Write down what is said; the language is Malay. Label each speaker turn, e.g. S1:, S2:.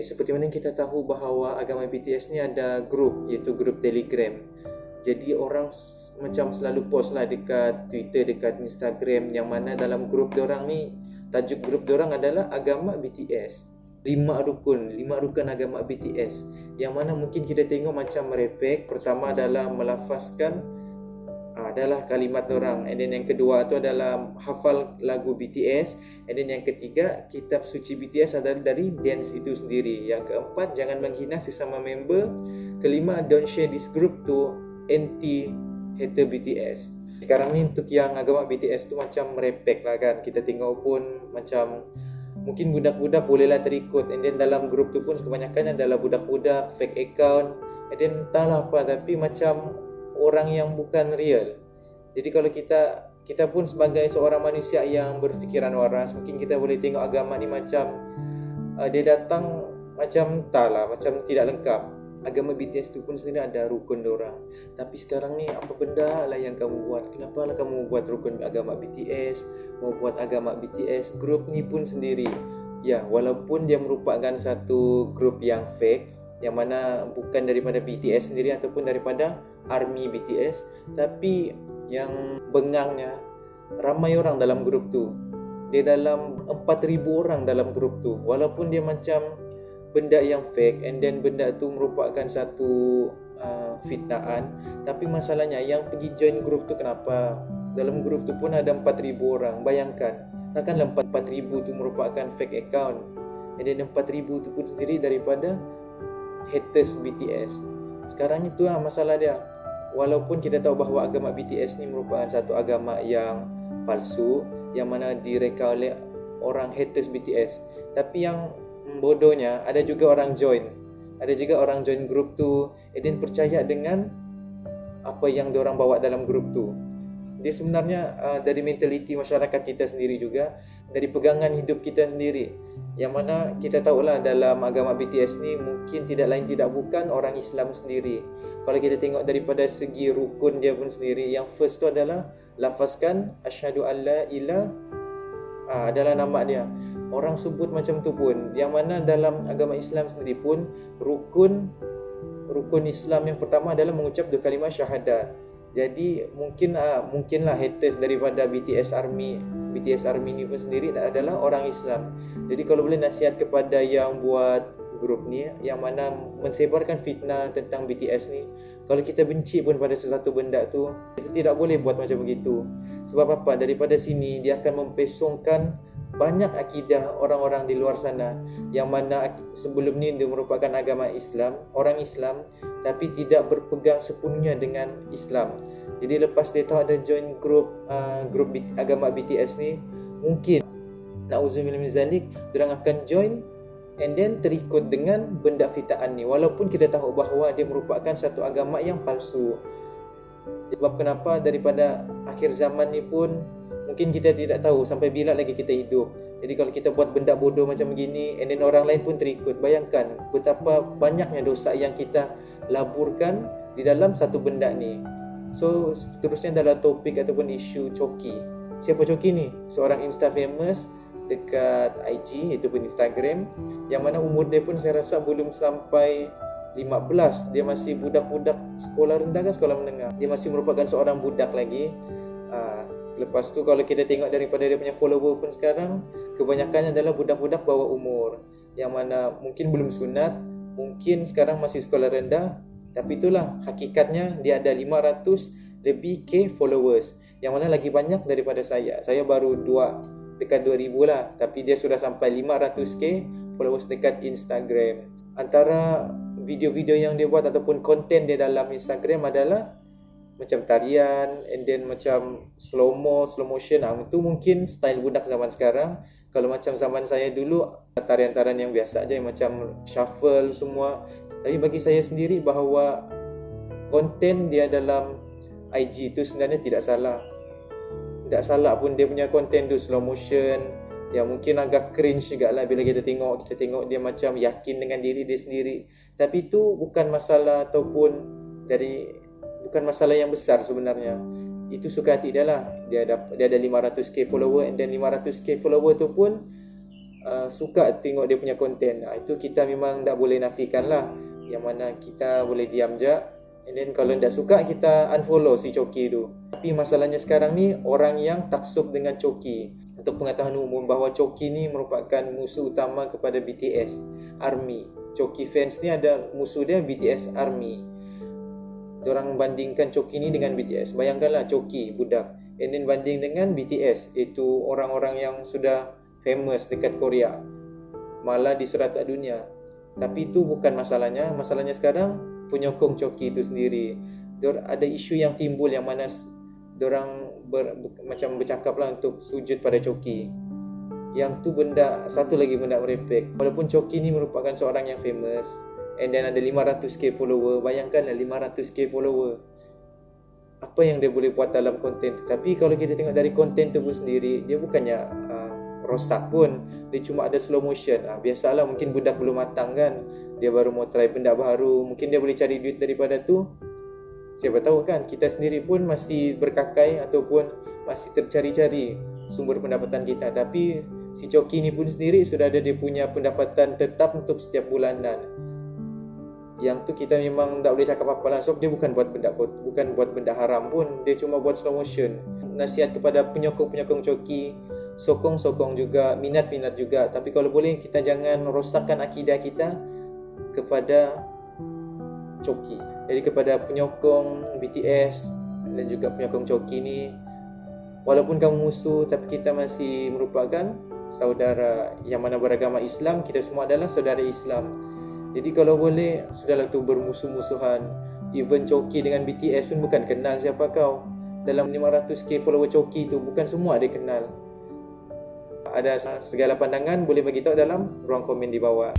S1: Okay, seperti mana kita tahu bahawa agama BTS ni ada grup, iaitu grup Telegram. Jadi orang macam selalu post lah dekat Twitter, dekat Instagram, yang mana dalam grup diorang ni, tajuk grup diorang adalah agama BTS. 5 rukun agama BTS, yang mana mungkin kita tengok macam merepek. Pertama adalah melafazkan adalah kalimat orang, and then yang kedua tu adalah hafal lagu BTS, and then yang ketiga kitab suci BTS adalah dari dance itu sendiri. Yang keempat, jangan menghina sesama member. Kelima, don't share this group to anti-hater BTS. Sekarang ni untuk yang agama BTS tu macam merepek lah kan, kita tengok pun macam mungkin budak-budak bolehlah terikut, and then dalam grup tu pun kebanyakan adalah budak-budak fake account, and then entahlah apa, tapi macam orang yang bukan real. Jadi kalau kita pun sebagai seorang manusia yang berfikiran waras, mungkin kita boleh tengok agama ni macam dia datang macam entahlah, macam tidak lengkap. Agama BTS tu pun sendiri ada rukun diorang. Tapi sekarang ni apa benda lah yang kamu buat? Kenapa lah kamu buat rukun agama BTS, mau buat agama BTS? Grup ni pun sendiri, ya, walaupun dia merupakan satu grup yang fake, yang mana bukan daripada BTS sendiri ataupun daripada army BTS, tapi yang bengangnya ramai orang dalam grup tu. Dia dalam 4,000 orang dalam grup tu, walaupun dia macam benda yang fake, and then benda tu merupakan satu fitnaan. Tapi masalahnya yang pergi join grup tu kenapa? Dalam grup tu pun ada 4,000 orang. Bayangkan, takkanlah 4,000 tu merupakan fake account, and then 4,000 tu pun sendiri daripada haters BTS. Sekarang itu masalah dia. Walaupun kita tahu bahawa agama BTS ni merupakan satu agama yang palsu, yang mana direka oleh orang haters BTS, tapi yang bodohnya ada juga orang join. Ada juga orang join grup tu, dan percaya dengan apa yang diorang bawa dalam grup tu. Dia sebenarnya dari mentaliti masyarakat kita sendiri juga, dari pegangan hidup kita sendiri, yang mana kita tahulah dalam agama BTS ni mungkin tidak lain tidak bukan orang Islam sendiri. Kalau kita tengok daripada segi rukun dia pun sendiri, yang first tu adalah lafazkan asyhadu alla ilaha adalah nama dia. Orang sebut macam tu pun, yang mana dalam agama Islam sendiri pun rukun Islam yang pertama adalah mengucap dua kalimah syahadat. Jadi mungkinlah haters daripada BTS Army ni pun sendiri adalah orang Islam. Jadi kalau boleh nasihat kepada yang buat grup ni, yang mana mensebarkan fitnah tentang BTS ni, kalau kita benci pun pada sesuatu benda tu, kita tidak boleh buat macam begitu. Sebab apa? Daripada sini dia akan mempesongkan banyak akidah orang-orang di luar sana, yang mana sebelum ni dia merupakan agama Islam, orang Islam, tapi tidak berpegang sepenuhnya dengan Islam. Jadi lepas dia tahu ada join grup agama BTS ni, mungkin na'udzubillah min zalik, diorang akan join and then terikut dengan benda fitaan ni, walaupun kita tahu bahawa dia merupakan satu agama yang palsu. Sebab kenapa? Daripada akhir zaman ni pun mungkin kita tidak tahu sampai bila lagi kita hidup. Jadi kalau kita buat benda bodoh macam begini, and then orang lain pun terikut, bayangkan betapa banyaknya dosa yang kita laburkan di dalam satu benda ni. So seterusnya adalah topik ataupun isu Coki. Siapa Coki ni? Seorang Insta famous dekat IG ataupun Instagram, yang mana umur dia pun saya rasa belum sampai 15. Dia masih budak-budak sekolah rendah ke sekolah menengah. Dia masih merupakan seorang budak lagi. Lepas tu kalau kita tengok daripada dia punya follower pun sekarang, kebanyakannya adalah budak-budak bawah umur, yang mana mungkin belum sunat, mungkin sekarang masih sekolah rendah. Tapi itulah hakikatnya, dia ada 500 lebih K followers, yang mana lagi banyak daripada saya. Saya baru dekat 2000 lah, tapi dia sudah sampai 500K followers dekat Instagram. Antara video-video yang dia buat ataupun konten dia dalam Instagram adalah macam tarian, and then macam slow motion. Itu mungkin style budak zaman sekarang. Kalau macam zaman saya dulu, tarian-tarian yang biasa aja, yang macam shuffle semua. Tapi bagi saya sendiri bahawa konten dia dalam IG itu sebenarnya tidak salah. Tidak salah pun dia punya konten tu slow motion, yang mungkin agak cringe juga lah bila kita tengok dia macam yakin dengan diri dia sendiri. Tapi itu bukan masalah bukan masalah yang besar sebenarnya. Itu suka hati dia lah. Dia ada 500k follower, and then 500k follower tu pun suka tengok dia punya konten. Itu kita memang tak boleh nafikan lah, yang mana kita boleh diam je, and then kalau tak suka kita unfollow si Choki tu. Tapi masalahnya sekarang ni orang yang taksub dengan Choki. Untuk pengetahuan umum bahawa Choki ni merupakan musuh utama kepada BTS ARMY. Choki fans ni ada musuh dia BTS ARMY. Diorang bandingkan Choki ni dengan BTS. Bayangkanlah Choki budak, and then banding dengan BTS, iaitu orang-orang yang sudah famous dekat Korea, malah diserat dunia. Tapi itu bukan masalahnya. Masalahnya sekarang penyokong Choki itu sendiri. Ada isu yang timbul yang mana diorang macam bercakap lah untuk sujud pada Choki. Yang tu satu lagi benda merepek. Walaupun Choki ni merupakan seorang yang famous, and then ada 500k follower. Bayangkanlah 500k follower, apa yang dia boleh buat dalam konten tu. Tapi kalau kita tengok dari konten tu pun sendiri, dia bukannya rosak pun. Dia cuma ada slow motion. Biasalah, mungkin budak belum matang kan, dia baru mau try benda baru, mungkin dia boleh cari duit daripada tu. Siapa tahu kan, kita sendiri pun masih berkakai ataupun masih tercari-cari sumber pendapatan kita. Tapi si Choki ni pun sendiri sudah ada dia punya pendapatan tetap untuk setiap bulanan. Yang tu kita memang tak boleh cakap apa-apa lah. Sebab dia bukan buat benda haram pun, dia cuma buat slow motion. Nasihat kepada penyokong-penyokong Choki, sokong juga, minat juga. Tapi kalau boleh kita jangan rosakkan akidah kita kepada Choki. Jadi kepada penyokong BTS dan juga penyokong Choki ni, walaupun kamu musuh, tapi kita masih merupakan saudara yang mana beragama Islam. Kita semua adalah saudara Islam. Jadi kalau boleh, sudahlah tu bermusuh-musuhan. Even Choki dengan BTS pun bukan kenal siapa kau. Dalam 500k follower Choki tu, bukan semua dia kenal. Ada segala pandangan boleh bagi tahu dalam ruang komen di bawah.